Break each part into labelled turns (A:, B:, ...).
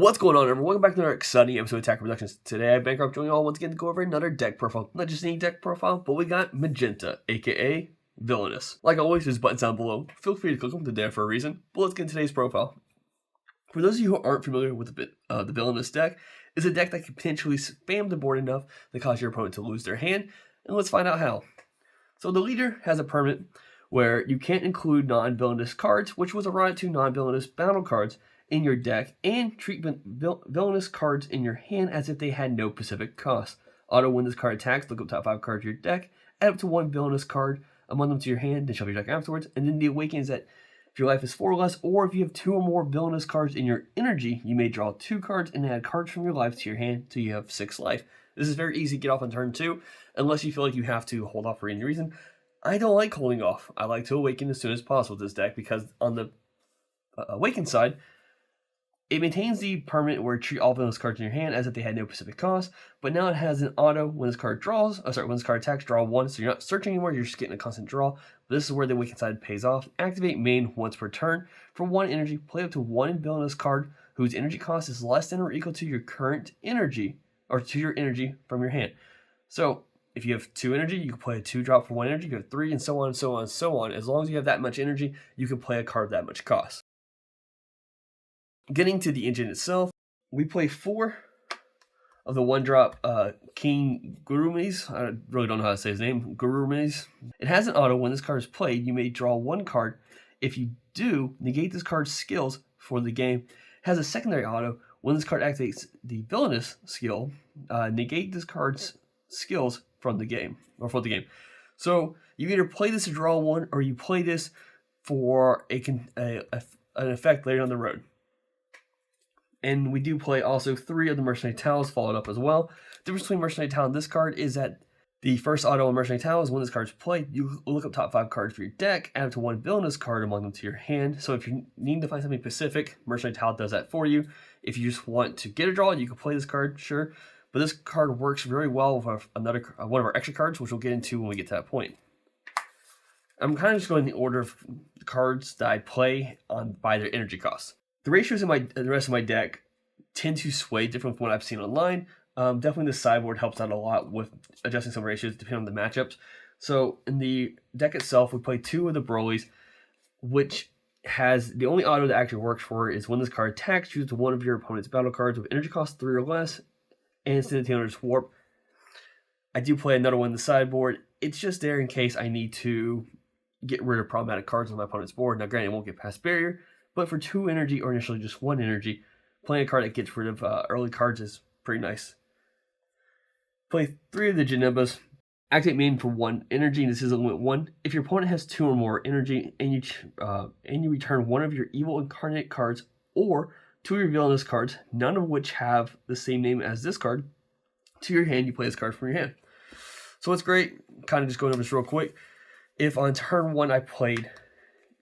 A: What's going on, everyone? Welcome back to another exciting episode of Attack Productions. Today, I have Bancroft joining you all once again to go over another deck profile. Not just any deck profile, but we got Magenta, aka Villainous. Like always, there's buttons down below. Feel free to click them, they're there for a reason. But let's get into today's profile. For those of you who aren't familiar with the Villainous deck, it's a deck that can potentially spam the board enough to cause your opponent to lose their hand, and let's find out how. So the leader has a permanent where you can't include non-villainous cards, which was a right to non-villainous battle cards in your deck, and treat villainous cards in your hand as if they had no specific cost. Auto when this card attacks, look up top 5 cards of your deck, add up to 1 villainous card among them to your hand, then shuffle your deck afterwards, and then the awakening is that if your life is 4 or less, or if you have 2 or more villainous cards in your energy, you may draw 2 cards and add cards from your life to your hand till you have 6 life. This is very easy to get off on turn 2, unless you feel like you have to hold off for any reason. I don't like holding off. I like to awaken as soon as possible with this deck, because on the awaken side, it maintains the permanent where treat all villainous cards in your hand as if they had no specific cost, but now it has an auto when this card when this card attacks, draw 1, so you're not searching anymore, you're just getting a constant draw. But this is where the awaken side pays off. Activate main once per turn. For 1 energy, play up to 1 villainous card whose energy cost is less than or equal to your current energy, or to your energy from your hand. So if you have 2 energy, you can play a 2-drop for 1 energy, you have 3, and so on and so on and so on. As long as you have that much energy, you can play a card of that much cost. Getting to the engine itself, we play 4 of the 1-drop King Gurumis. I really don't know how to say his name. Gurumis. It has an auto. When this card is played, you may draw 1 card. If you do, negate this card's skills for the game. It has a secondary auto. When this card activates the Villainous skill, negate this card's skills from the game, or for the game. So you either play this to draw 1, or you play this for an effect later on the road. And we do play also 3 of the Mercenary Towels followed up as well. The difference between Mercenary Towel and this card is that the first auto on Mercenary Towel is when this card is played, you look up top 5 cards for your deck, add up to 1 villainous card among them to your hand. So if you need to find something specific, Mercenary Towel does that for you. If you just want to get a draw, you can play this card, sure. But this card works very well with one of our extra cards, which we'll get into when we get to that point. I'm kind of just going in the order of the cards that I play by their energy costs. The ratios in the rest of my deck tend to sway different from what I've seen online. Definitely the sideboard helps out a lot with adjusting some ratios depending on the matchups. So in the deck itself, we play 2 of the Broly's, which has the only auto that actually works for it is when this card attacks, choose to 1 of your opponent's battle cards with energy cost 3 or less, and send it to its warp. I do play another one in the sideboard. It's just there in case I need to get rid of problematic cards on my opponent's board. Now granted, it won't get past barrier, but for 2 energy, or initially just 1 energy, playing a card that gets rid of early cards is pretty nice. Play 3 of the Genebas. Activate main for 1 energy, and this is a limit 1. If your opponent has 2 or more energy, and you return 1 of your evil incarnate cards, or 2 of your villainous cards, none of which have the same name as this card, to your hand, you play this card from your hand. So what's great, kind of just going over this real quick, if on turn 1 I played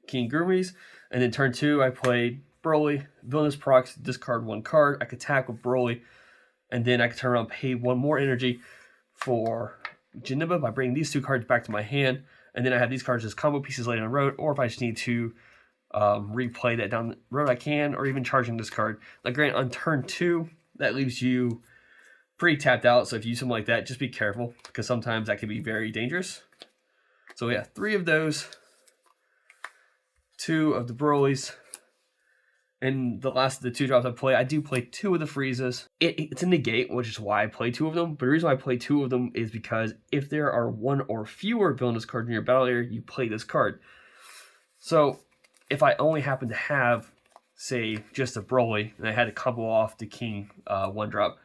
A: King Gurumis, and then turn 2, I played Broly, Villainous procs, discard 1 card. I could attack with Broly, and then I could turn around and pay 1 more energy for Geneva by bringing these 2 cards back to my hand, and then I have these cards as combo pieces later on the road, or if I just need to replay that down the road, I can, or even charging this card. Like, granted, on turn 2, that leaves you pretty tapped out, so if you use something like that, just be careful, because sometimes that can be very dangerous. So yeah, 3 of those. 2 of the Broly's, and the last of the 2 drops I play, I do play 2 of the Friezas. It's a negate, which is why I play 2 of them, but the reason why I play 2 of them is because if there are 1 or fewer villainous cards in your battle area, you play this card. So if I only happen to have, say, just a Broly, and I had to combo off the King 1-drop,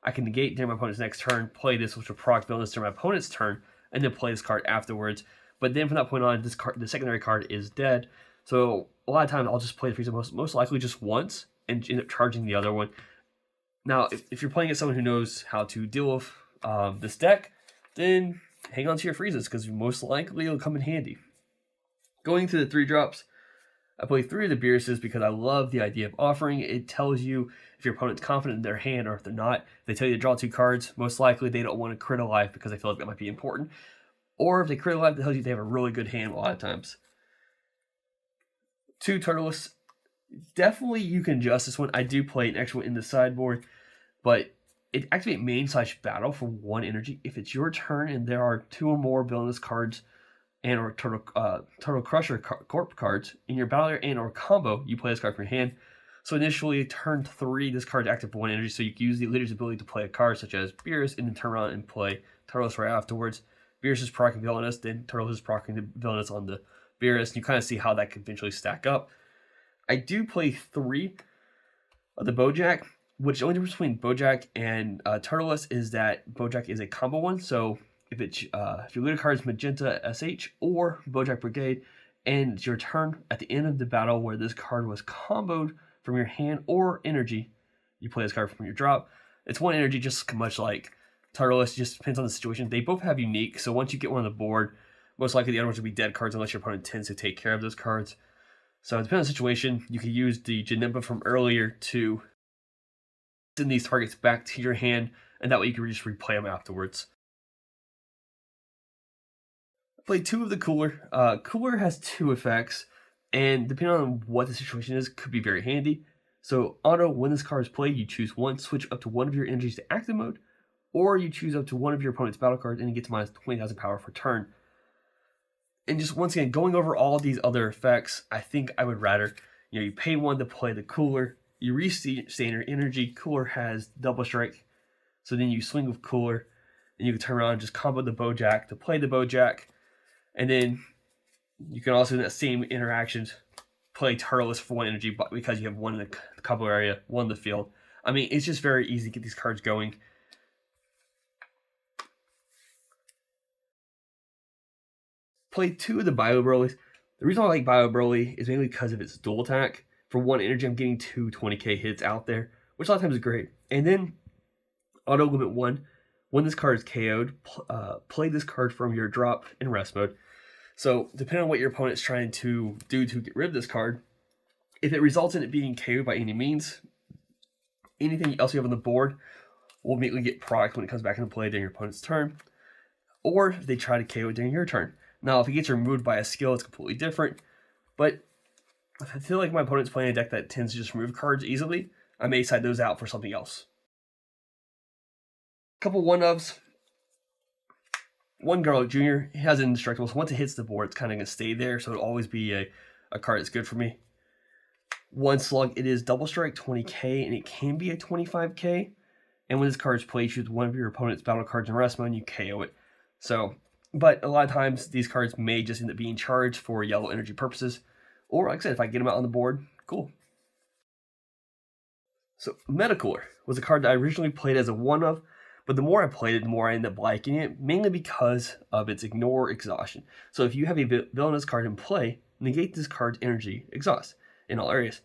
A: I can negate during my opponent's next turn, play this, which will proc villainous during my opponent's turn, and then play this card afterwards. But then from that point on, this card, the secondary card, is dead. So a lot of times I'll just play the Frieza most likely just once and end up charging the other one. Now, if you're playing as someone who knows how to deal with this deck, then hang on to your Friezas, because most likely it'll come in handy. Going to the 3 drops, I play 3 of the Beerus's because I love the idea of offering. It tells you if your opponent's confident in their hand or if they're not. They tell you to draw 2 cards. Most likely they don't want to crit a life because they feel like that might be important. Or if they crit a life, it tells you they have a really good hand a lot of times. 2 Turtles Definitely you can adjust this one. I do play an extra one in the sideboard, but it activate main/battle for 1 energy. If it's your turn and there are 2 or more Villainous cards and or Turtle Crusher Corp cards in your battle area and or combo, you play this card from your hand. So initially, turn 3, this card's active for 1 energy, so you can use the leader's ability to play a card such as Beerus and then turn around and play Turtles right afterwards. Beerus is proccing Villainous, then Turtles is proccing the Villainous on the Beerus, and you kind of see how that can eventually stack up. I do play 3 of the Bojack, which the only difference between Bojack and Turtles is that Bojack is a combo one, so if your leader card is Magenta SH or Bojack Brigade, and it's your turn at the end of the battle where this card was comboed from your hand or energy, you play this card from your drop. It's 1 energy, just much like Turtles, just depends on the situation. They both have unique, so once you get one on the board, most likely the other ones will be dead cards unless your opponent tends to take care of those cards. So depending on the situation, you can use the Janemba from earlier to send these targets back to your hand, and that way you can just replay them afterwards. Play 2 of the Cooler. Cooler has 2 effects, and depending on what the situation is, could be very handy. So auto, when this card is played, you choose 1, switch up to 1 of your energies to active mode, or you choose up to 1 of your opponent's battle cards and you get to minus 20,000 power for turn. And just once again, going over all these other effects, I think I would rather, you pay 1 to play the Cooler, you restain your energy, Cooler has double strike, so then you swing with Cooler, and you can turn around and just combo the Bojack to play the Bojack, and then you can also, in that same interactions, play Turtles for 1 energy because you have 1 in the combo area, 1 in the field. I mean, it's just very easy to get these cards going. Play 2 of the Bio Broly. The reason I like Bio Broly is mainly because of its dual attack. For 1 energy, I'm getting 2 20k hits out there, which a lot of times is great. And then, auto limit 1. When this card is KO'd, play this card from your drop in rest mode. So, depending on what your opponent's trying to do to get rid of this card, if it results in it being KO'd by any means, anything else you have on the board will immediately get procced when it comes back into play during your opponent's turn, or if they try to KO it during your turn. Now, if it gets removed by a skill, it's completely different, but if I feel like my opponent's playing a deck that tends to just remove cards easily, I may side those out for something else. Couple one-ofs. One Garlic Jr., he has indestructible, so once it hits the board, it's kind of going to stay there, so it'll always be a card that's good for me. 1 Slug, it is double strike 20k, and it can be a 25k, and when this card is played, choose 1 of your opponent's battle cards in rest mode, and you KO it. So, but a lot of times, these cards may just end up being charged for yellow energy purposes, or like I said, if I get them out on the board, cool. So, Metacooler was a card that I originally played as a one-of, but the more I played it, the more I ended up liking it, mainly because of its ignore exhaustion. So if you have a Villainous card in play, negate this card's energy exhaust in all areas.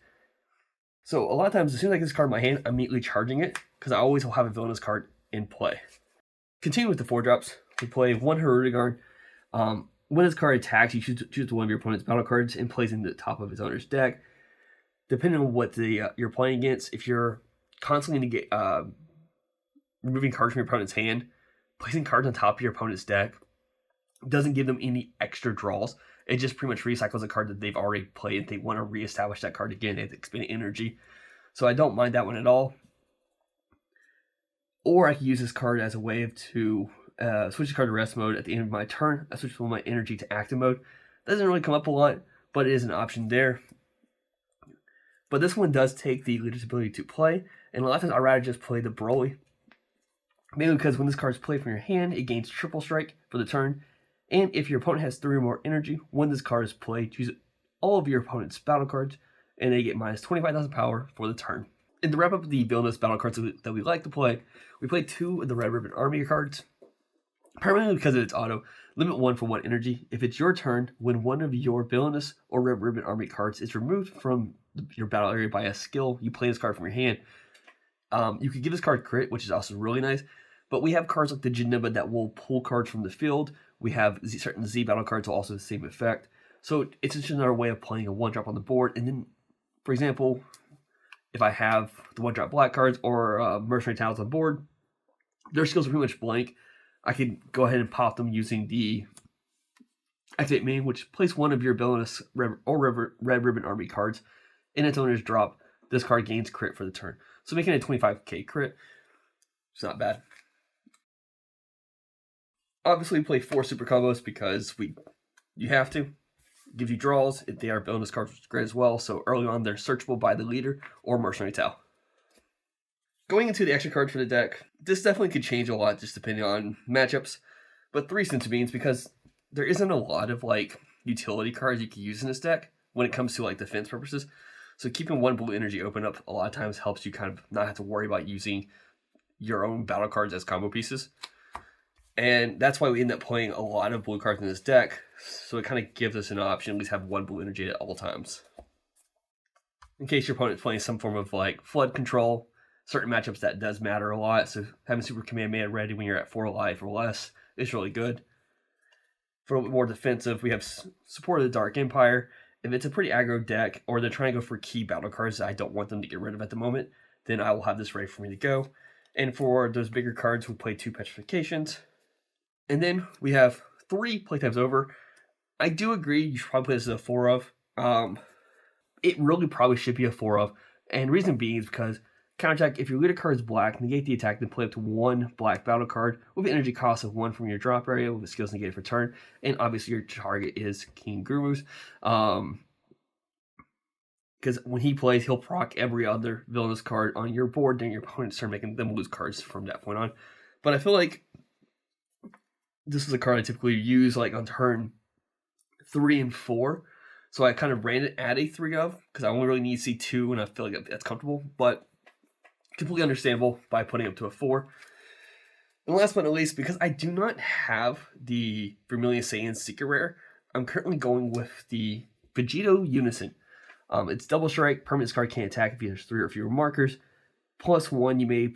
A: So a lot of times, as soon as I get this card in my hand, I'm immediately charging it, because I always will have a Villainous card in play. Continue with the 4-drops. We play 1 Herudigarn. When this card attacks, you choose 1 of your opponent's battle cards and plays in the top of his owner's deck. Depending on what you're playing against, if you're constantly removing cards from your opponent's hand, placing cards on top of your opponent's deck doesn't give them any extra draws. It just pretty much recycles a card that they've already played. If they want to reestablish that card again, they have to expend energy. So I don't mind that one at all. Or I can use this card as a way to switch the card to rest mode at the end of my turn. I switch my energy to active mode. Doesn't really come up a lot, but it is an option there. But this one does take the leader's ability to play, and a lot of times I'd rather just play the Broly. Mainly because when this card is played from your hand, it gains triple strike for the turn. And if your opponent has 3 or more energy, when this card is played, choose all of your opponent's battle cards, and they get minus 25,000 power for the turn. And to wrap up the Villainous battle cards that we like to play, we play 2 of the Red Ribbon Army cards. Primarily because of its auto, limit 1 for 1 energy. If it's your turn, when 1 of your Villainous or Red Ribbon Army cards is removed from your battle area by a skill, you play this card from your hand. You could give this card crit, which is also really nice. But we have cards like the Janemba that will pull cards from the field. We have certain Z battle cards will also have the same effect. So it's just another way of playing a 1-drop on the board. And then, for example, if I have the 1-drop black cards or Mercenary Talents on board, their skills are pretty much blank. I could go ahead and pop them using the Activate Main, which place 1 of your Villainous or Red Ribbon Army cards in its owner's drop, this card gains crit for the turn. So making a 25k crit, it's not bad. Obviously, we play 4 super combos because you have to. Gives you draws. If they are bonus cards, which is great as well. So early on, they're searchable by the leader or Mercenary Tau. Going into the extra card for the deck, this definitely could change a lot just depending on matchups. But 3 sense beans, because there isn't a lot of like utility cards you can use in this deck when it comes to like defense purposes. So keeping 1 blue energy open up a lot of times helps you kind of not have to worry about using your own battle cards as combo pieces. And that's why we end up playing a lot of blue cards in this deck. So it kind of gives us an option, at least have 1 blue energy at all times. In case your opponent's playing some form of like flood control, certain matchups that does matter a lot. So having Super Kamehameha ready when you're at 4 life or less is really good. For a little bit more defensive, we have Support of the Dark Empire. If it's a pretty aggro deck, or they're trying to go for key battle cards that I don't want them to get rid of at the moment, then I will have this ready for me to go. And for those bigger cards, we play 2 Petrifications. And then we have 3 playtimes over. I do agree, you should probably play this as a 4 of. It really probably should be a 4 of. And reason being is because counterattack, if your leader card is black, negate the attack, then play up to 1 black battle card with an energy cost of 1 from your drop area with the skills negated for turn. And obviously your target is King Guru's. Because when he plays, he'll proc every other villainous card on your board during your opponent's turn, making them lose cards from that point on. But I feel like this is a card I typically use like on turn 3 and 4. So I kind of ran it at a 3 of, because I only really need to see 2, and I feel like that's comfortable. But completely understandable by putting up to a 4. And last but not least, because I do not have the Vermilion Saiyan Secret Rare, I'm currently going with the Vegito Unison. It's double strike, permanent card can't attack if there's 3 or fewer markers. +1, you may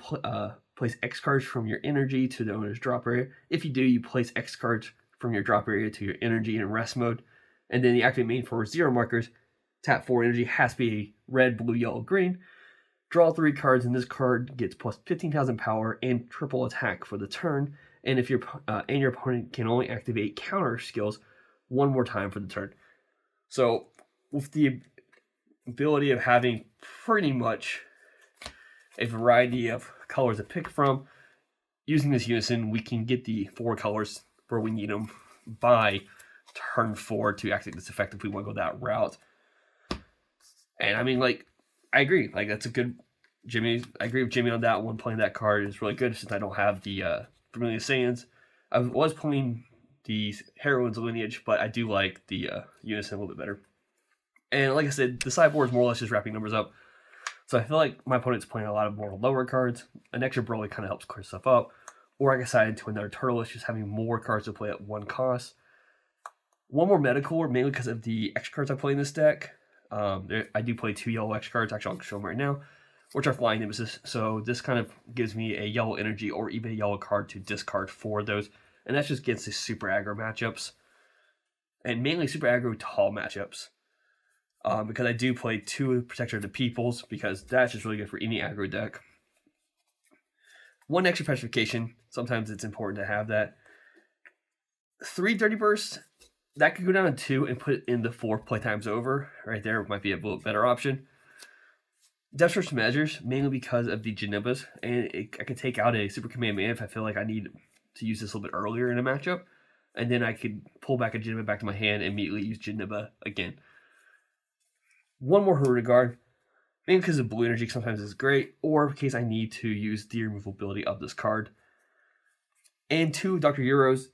A: place X cards from your energy to the owner's drop area. If you do, you place X cards from your drop area to your energy in rest mode. And then the activate main for 0 markers. Tap 4 energy, has to be a red, blue, yellow, green. Draw 3 cards, and this card gets plus 15,000 power and triple attack for the turn. And if your opponent can only activate counter skills 1 more time for the turn. So with the ability of having pretty much a variety of colors to pick from, using this Unison, we can get the 4 colors where we need them by turn 4 to activate this effect if we want to go that route. And I mean, like, I agree. Like, that's a good Jimmy. I agree with Jimmy on that one. Playing that card is really good since I don't have the Vermilion Saiyans. I was playing the Heroines Lineage, but I do like the Unison a little bit better. And like I said, the sideboard is more or less just wrapping numbers up. So I feel like my opponent's playing a lot of more lower cards. An extra Broly kind of helps clear stuff up. Or I decided to another Turtleish, just having more cards to play at 1 cost. 1 more Medical, mainly because of the extra cards I play in this deck. I do play 2 yellow extra cards, actually I'll show them right now, which are Flying Nemesis. So this kind of gives me a yellow energy or even a yellow card to discard for those. And that's just against the super aggro matchups. And mainly super aggro tall matchups. Because I do play 2 Protector of the Peoples, because that's just really good for any aggro deck. 1 extra petrification, sometimes it's important to have that. 3 Dirty Bursts, that could go down to 2 and put it in the 4 playtimes over. Right there might be a little better option. Desperate Measures, mainly because of the Genibas, and I could take out a Super Kamehameha if I feel like I need to use this a little bit earlier in a matchup. And then I could pull back a Geniba back to my hand and immediately use Geniba again. 1 more Hurried Guard, mainly because of blue energy sometimes is great, or in case I need to use the removal ability of this card. And 2 Dr. Euros.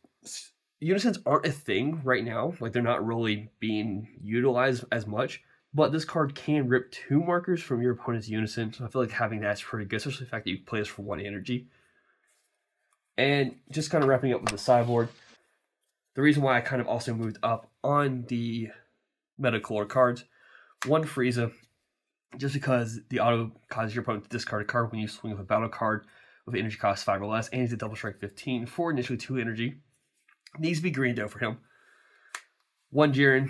A: Unisons aren't a thing right now, like they're not really being utilized as much, but this card can rip 2 markers from your opponent's Unison, so I feel like having that's pretty good, especially the fact that you play this for 1 energy. And just kind of wrapping up with the sideboard, the reason why I kind of also moved up on the Metacolor cards, 1 Frieza, just because the auto causes your opponent to discard a card when you swing with a battle card with energy cost 5 or less, and he's a double strike 15 for initially 2 energy. Needs to be green though for him. 1 Jiren,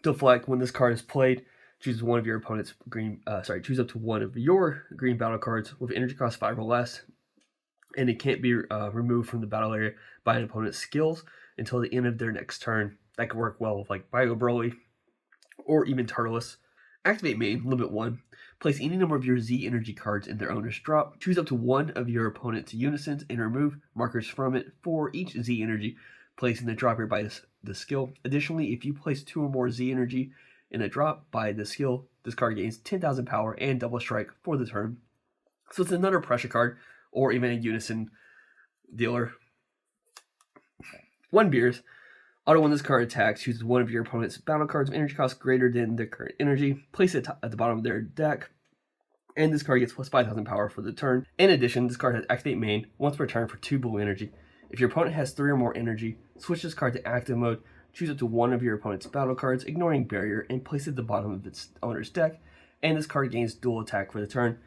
A: deflect. When this card is played, choose one of your opponent's green. Choose up to 1 of your green battle cards with energy cost 5 or less, and it can't be removed from the battle area by an opponent's skills until the end of their next turn. That could work well with like Bio Broly or even Turtleish. Activate main, limit 1. Place any number of your Z energy cards in their owner's drop. Choose up to one of your opponent's Unisons and remove markers from it for each Z energy placed in the drop here by the skill. Additionally, if you place 2 or more Z energy in a drop by the skill, this card gains 10,000 power and double strike for the turn. So it's another pressure card, or even a Unison dealer. 1 Beers. Auto when this card attacks, choose one of your opponent's battle cards with energy cost greater than their current energy. Place it at the bottom of their deck. And this card gets plus 5,000 power for the turn. In addition, this card has activate main once per turn for 2 blue energy. If your opponent has 3 or more energy, switch this card to active mode. Choose up to one of your opponent's battle cards, ignoring barrier, and place it at the bottom of its owner's deck. And this card gains dual attack for the turn.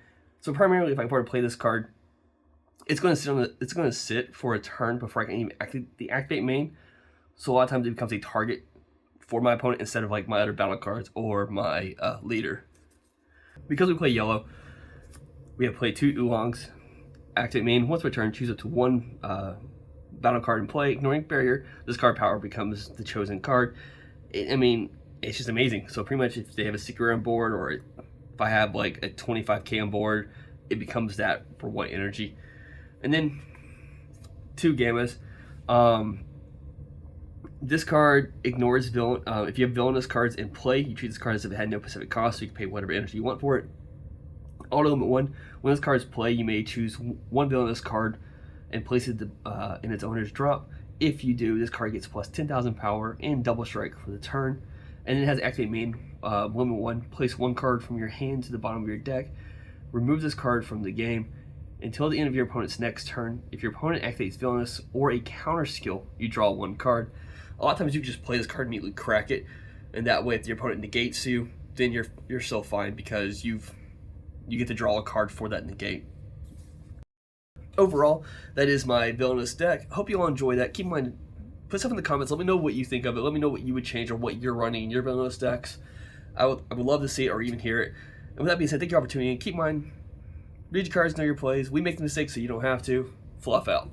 A: So primarily, if I were to play this card, it's going to sit for a turn before I can even activate main. So a lot of times it becomes a target for my opponent instead of like my other battle cards or my leader. Because we play yellow, we have played 2 oolongs. Activate main once per turn. Choose up to one battle card in play, ignoring barrier. This card power becomes the chosen card. I mean, it's just amazing. So pretty much if they have a secret on board, or if I have like a 25k on board, it becomes that for 1 energy. And then 2 gammas. This card ignores villain. If you have villainous cards in play, you treat this card as if it had no specific cost, so you can pay whatever energy you want for it. Auto limit 1. When this card is play, you may choose 1 villainous card and place it in its owner's drop. If you do, this card gets plus 10,000 power and double strike for the turn. And it has activate main, limit 1. Place 1 card from your hand to the bottom of your deck. Remove this card from the game until the end of your opponent's next turn. If your opponent activates Villainous or a counter skill, you draw 1 card. A lot of times you can just play this card and immediately crack it, and that way if your opponent negates you, then you're still fine because you get to draw a card for that negate. Overall, that is my Villainous deck. Hope you all enjoy that. Keep in mind, put stuff in the comments. Let me know what you think of it. Let me know what you would change or what you're running in your Villainous decks. I would love to see it or even hear it. And with that being said, thank you for your opportunity. Keep in mind, read your cards, know your plays. We make the mistakes so you don't have to. Fluff out.